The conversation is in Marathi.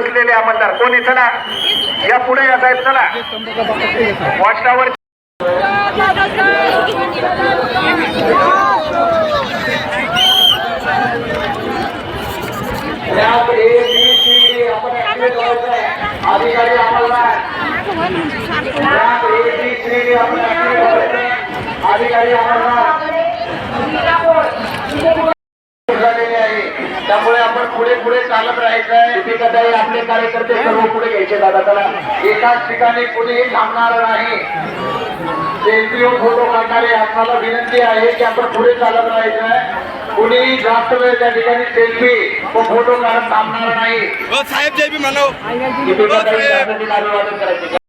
पोहोचलेले अंमलदार कोणी चला या पुढे या साहेब चला वॉच टावर अधिकारी अंमलदार अधिकारी झालेले आहे त्यामुळे आपण पुढे पुढे चालत राहायचंय कदाही आपले कार्यकर्ते सर्व पुढे घ्यायचे दादा त्याला एकाच ठिकाणी कुणीही थांबणार नाही सेल्फी फोटो काढणारे आपल्याला विनंती आहे की आपण पुढे चालत राहायचंय कुणीही जास्त वेळ त्या ठिकाणी सेल्फी व फोटो काढत थांबणार नाही साहेब जय भी मानव करायचे